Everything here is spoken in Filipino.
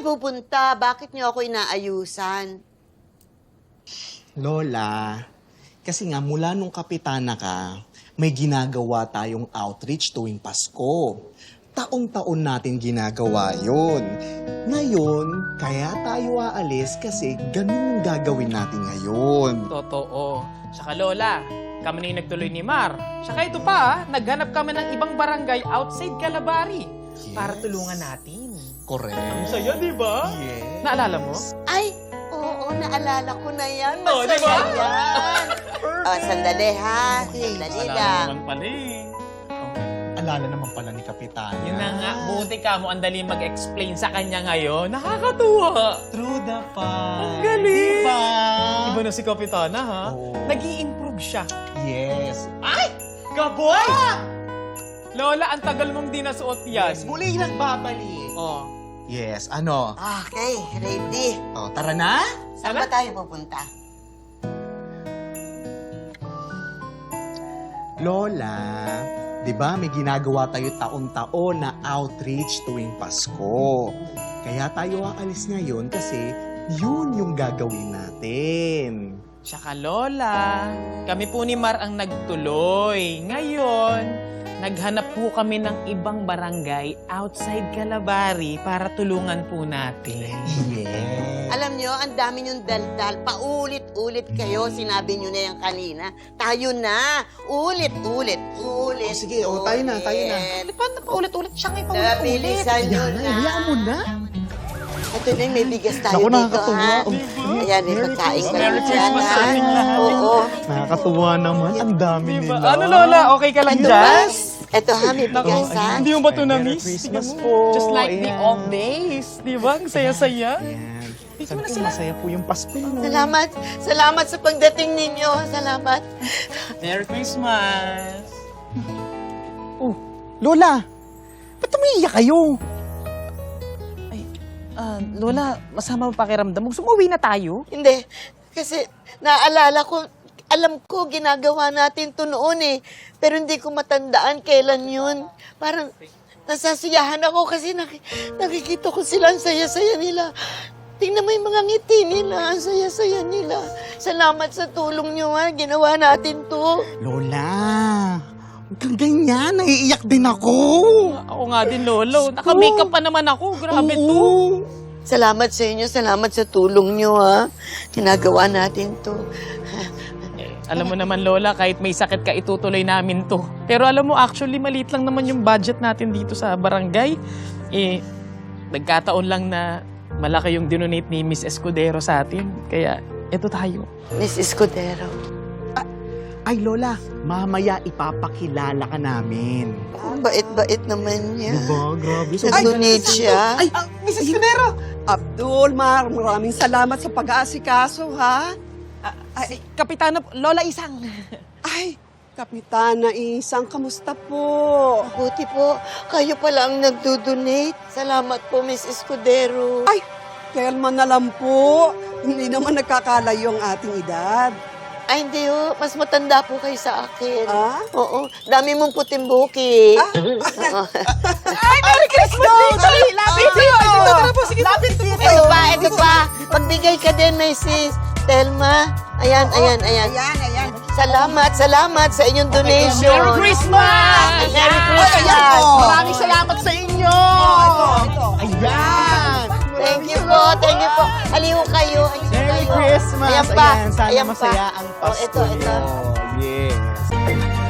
pupunta? Bakit niyo ako inaayusan? Lola, kasi nga mula nung kapitana ka, may ginagawa tayong outreach tuwing Pasko. Taon-taon natin ginagawa yon. Ngayon, kaya tayo aalis kasi ganun yung gagawin natin ngayon. Totoo. Saka Lola, kami na yung nagtuloy ni Mar. Saka ito pa, naghanap kami ng ibang barangay outside Calabari para tulungan natin. Correct. Ang saya, di ba? Yes. Naalala mo? Ay, oo, naalala ko na yan. Oh, Masaya diba? yan. Sandali ha. Sandali lang. pala eh. Alala naman pala ni Kapitana. Yun na nga, buti ka mo ang dali mag-explain sa kanya ngayon. Nakakatuwa. True the fun. Ang galing. Diba? Iba na si Kapitana, ha? Oo. Nag-i-improve siya. Yes. Ay! Gaboy! Lola, ang tagal mong di nasuot yan. Muli nagbabalik. Oh. Yes, ano? Okay, ready. Oh, tara na? Saan ba tayo pupunta? Lola, di ba may ginagawa tayo taon-taon na outreach tuwing Pasko. Kaya tayo aalis ngayon kasi yun yung gagawin natin. Tsaka Lola, kami po ni Mar ang nagtuloy. Ngayon, naghanap po kami ng ibang barangay outside Calabari para tulungan po natin. Yes. Alam nyo, ang dami nyong daldal. Paulit-ulit kayo. Sinabi nyo na yan kanina. Tayo na. Ulit-ulit. Ulit. Oh, sige, oh, tayo na, tayo na. Paano pa ulit-ulit? Siya ngayon pa ulit-ulit. Bilisan nyo na. Hayaan mo na. Ito na, may bigas tayo Naku, dito, nakakatuwa. ha? Oh, Ayan, may Merry pagkain Christmas. kayo Merry dyan, Christmas sa ha? ating lahat. Oo. Nakakatuwa naman. Ang dami Diba? nila. Ano Lola, okay ka lang Ito dyan? ba? Ito ha, may bigas, ha? Hindi mo ba ito Ay, Merry na-miss? Christmas Tingnan mo. po. Just like the Ayan. old days. Di ba? Ang saya-saya. Ayan. Dito Sabi na ko, sila. masaya po yung Pasko. No? Salamat. Salamat sa pagdating ninyo. Salamat. Merry Christmas! Oh, Lola, ba't umiiyak kayo? Lola, masama mo pakiramdam mo. Sumuwi na tayo. Hindi. Kasi naalala ko, alam ko, ginagawa natin to noon eh. Pero hindi ko matandaan kailan yun. Parang nasasiyahan ako kasi nakikita ko sila, ang saya-saya nila. Tingnan mo yung mga ngiti nila, ang saya-saya nila. Salamat sa tulong nyo ha, ginawa natin to. Lola, huwag kang ganyan. Naiiyak din ako. Ako nga din, Lolo. Naka-makeup pa naman ako. Grabe to. Salamat sa inyo, salamat sa tulong nyo ha. Ginagawa natin to. Alam mo naman, Lola, kahit may sakit ka, itutuloy namin to. Pero alam mo, actually, maliit lang naman yung budget natin dito sa barangay. Nagkataon lang na malaki yung dinonate ni Miss Escudero sa atin. Kaya, eto tayo. Miss Escudero. Ay, Lola, mamaya ipapakilala ka namin. Ang bait-bait naman niya. Diba? Grabe. Nag-donate siya. Ay, Mrs. Escudero! Abdul, maraming salamat sa pag-aasikaso, ha? Ay, Kapitana, Lola Isang. Ay, Kapitana Isang, kamusta po? Buti po, kayo pala ang nagdo-donate. Salamat po, Miss Escudero. Ay, Telma na lang po. Hindi naman nagkakalayo ang ating edad. Ay, hindi ho. Mas matanda po kayo sa akin. Ah? Oo. Dami mong puting buki. Ay, Merry Christmas! Dali, lapit dito! Tara po, sige, lapit dito. Ito pa. Pagbigay ka din, may sis Telma. Ayan. Ayan. Salamat sa inyong donation. Merry Christmas! Merry Christmas! Maraming salamat sa inyo! Ito. Ayan! Thank you po. Aliho kayo. Merry Christmas! Ayan pa. Ayan, sana Ayan pa. masaya ang Pasko. Oh, ito. niyo. Yes.